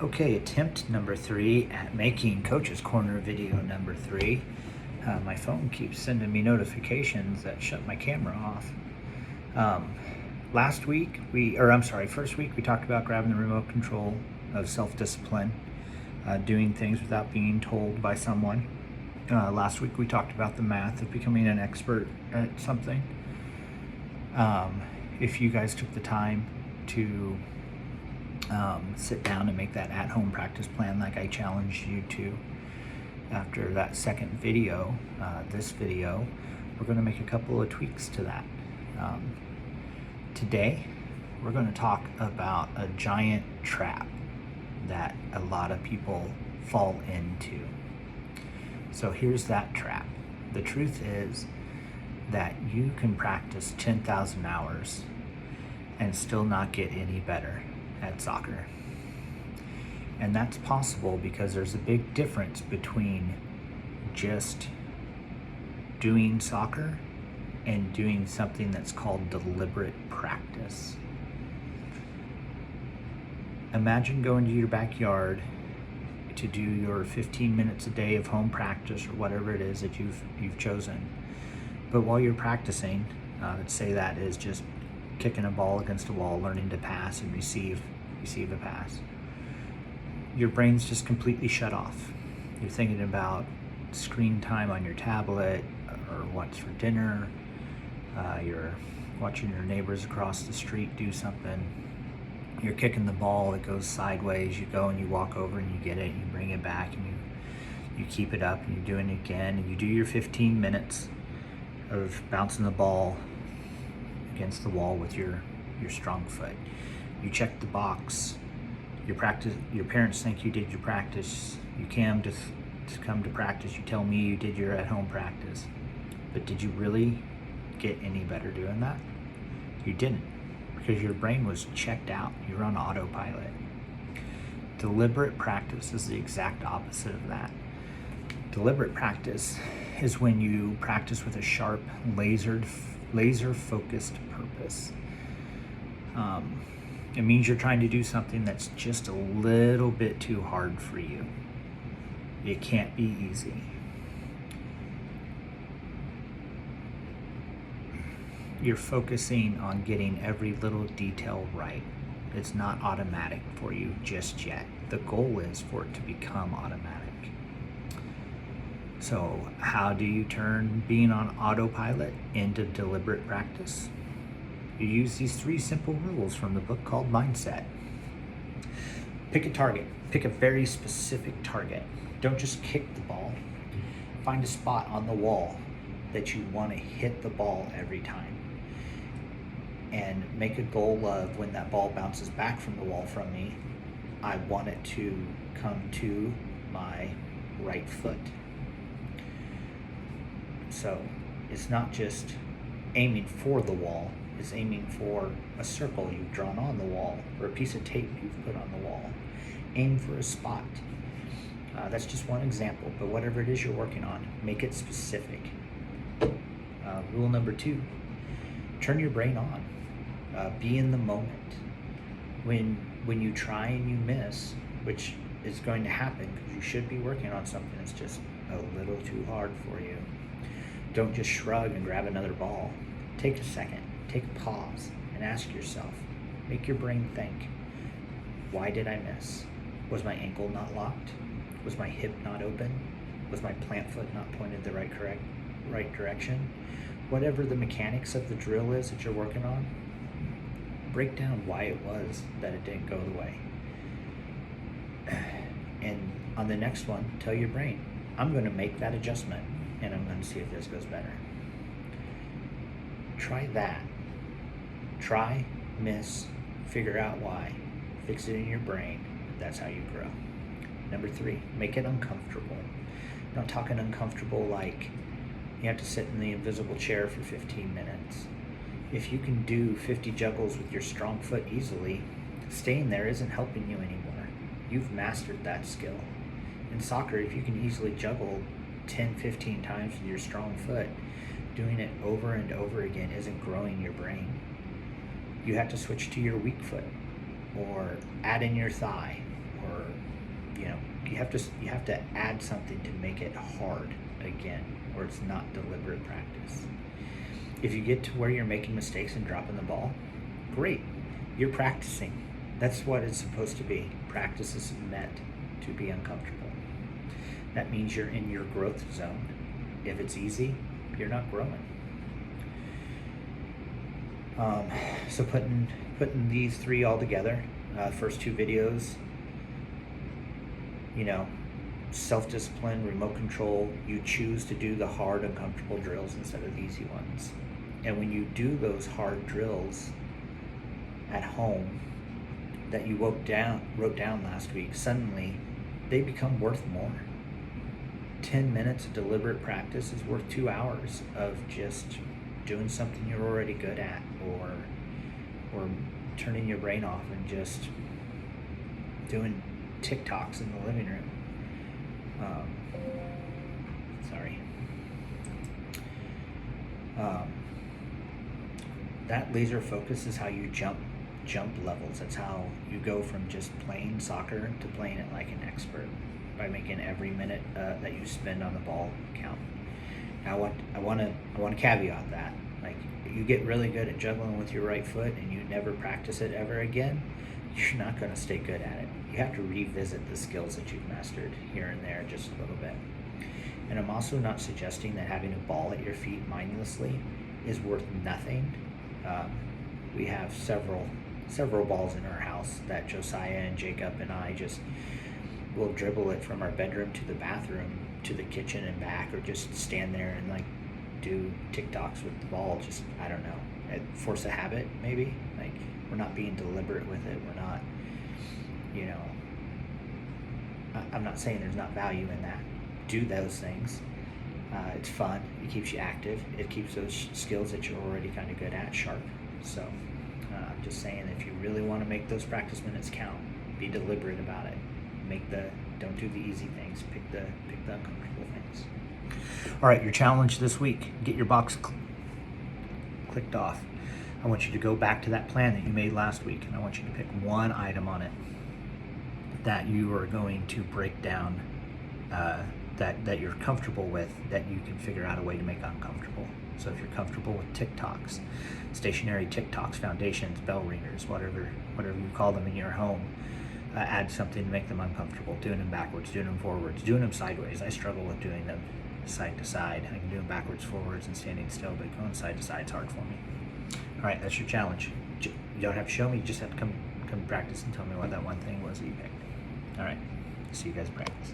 Okay, attempt number 3 at making Coach's Corner video number 3. My phone keeps sending me notifications that shut my camera off. First week we talked about grabbing the remote control of self-discipline, doing things without being told by someone. Last week we talked about the math of becoming an expert at something. If you guys took the time to sit down and make that at-home practice plan like I challenged you to after that second video, this video, we're going to make a couple of tweaks to that. Today, we're going to talk about a giant trap that a lot of people fall into. So here's that trap. The truth is that you can practice 10,000 hours and still not get any better at soccer. And that's possible because there's a big difference between just doing soccer and doing something that's called deliberate practice. Imagine going to your backyard to do your 15 minutes a day of home practice or whatever it is that you've chosen. But while you're practicing, let's say that is just kicking a ball against a wall, learning to pass and receive a pass. Your brain's just completely shut off. You're thinking about screen time on your tablet or what's for dinner. You're watching your neighbors across the street do something. You're kicking the ball, it goes sideways. You go and you walk over and you get it, you bring it back and you keep it up and you're doing it again. And you do your 15 minutes of bouncing the ball against the wall with your strong foot. You check the box. Your parents think you did your practice. You came to come to practice. You tell me you did your at-home practice. But did you really get any better doing that? You didn't, because your brain was checked out. You were on autopilot. Deliberate practice is the exact opposite of that. Deliberate practice is when you practice with a sharp, laser-focused purpose. It means you're trying to do something that's just a little bit too hard for you. It can't be easy. You're focusing on getting every little detail right. It's not automatic for you just yet. The goal is for it to become automatic. So how do you turn being on autopilot into deliberate practice? You use these 3 simple rules from the book called Mindset. Pick a target. Pick a very specific target. Don't just kick the ball. Find a spot on the wall that you want to hit the ball every time. And make a goal of when that ball bounces back from the wall from me, I want it to come to my right foot. So it's not just aiming for the wall, it's aiming for a circle you've drawn on the wall or a piece of tape you've put on the wall. Aim for a spot. That's just one example, but whatever it is you're working on, make it specific. Rule number 2, turn your brain on. Be in the moment. When you try and you miss, which is going to happen because you should be working on something that's just a little too hard for you, don't just shrug and grab another ball. Take a second, take a pause, and ask yourself, make your brain think, why did I miss? Was my ankle not locked? Was my hip not open? Was my plant foot not pointed the right direction? Whatever the mechanics of the drill is that you're working on, break down why it was that it didn't go the way. And on the next one, tell your brain, I'm going to make that adjustment and I'm going to see if this goes better. Try that. Try, miss, figure out why, fix it in your brain. That's how you grow. Number 3, make it uncomfortable. I'm not talking uncomfortable like you have to sit in the invisible chair for 15 minutes. If you can do 50 juggles with your strong foot easily, staying there isn't helping you anymore. You've mastered that skill. In soccer, if you can easily juggle 10, 15 times with your strong foot, doing it over and over again isn't growing your brain. You have to switch to your weak foot, or add in your thigh, or You have to add something to make it hard again, or it's not deliberate practice. If you get to where you're making mistakes and dropping the ball, great. You're practicing. That's what it's supposed to be. Practice is meant to be uncomfortable. That means you're in your growth zone. If it's easy, you're not growing. So putting these three all together, first two videos, self-discipline, remote control, you choose to do the hard, uncomfortable drills instead of the easy ones. And when you do those hard drills at home that you wrote down last week, suddenly they become worth more. 10 minutes of deliberate practice is worth 2 hours of just doing something you're already good at, or turning your brain off and just doing TikToks in the living room. That laser focus is how you jump levels. That's how you go from just playing soccer to playing it like an expert, by making every minute that you spend on the ball count. Now, I want to caveat that. Like, you get really good at juggling with your right foot and you never practice it ever again, you're not going to stay good at it. You have to revisit the skills that you've mastered here and there just a little bit. And I'm also not suggesting that having a ball at your feet mindlessly is worth nothing. We have several balls in our house that Josiah and Jacob and I just will dribble it from our bedroom to the bathroom to the kitchen and back, or just stand there and do TikToks with the ball. Just, I don't know, force a habit maybe. Like, we're not being deliberate with it. We're not, I'm not saying there's not value in that. Do those things. It's fun. It keeps you active. It keeps those skills that you're already kind of good at sharp. So I'm just saying, if you really want to make those practice minutes count, be deliberate about it. Don't do the easy things. Pick the uncomfortable things. All right, your challenge this week: get your box clicked off. I want you to go back to that plan that you made last week, and I want you to pick one item on it that you are going to break down, that you're comfortable with, that you can figure out a way to make uncomfortable. So if you're comfortable with TikToks, stationary TikToks, foundations, bell ringers, whatever you call them in your home, add something to make them uncomfortable. Doing them backwards, doing them forwards, doing them sideways. I struggle with doing them side to side. I can do them backwards, forwards, and standing still, but going side to side is hard for me. All right, that's your challenge. You don't have to show me. You just have to come practice and tell me what that one thing was that you picked. All right, see you guys practice.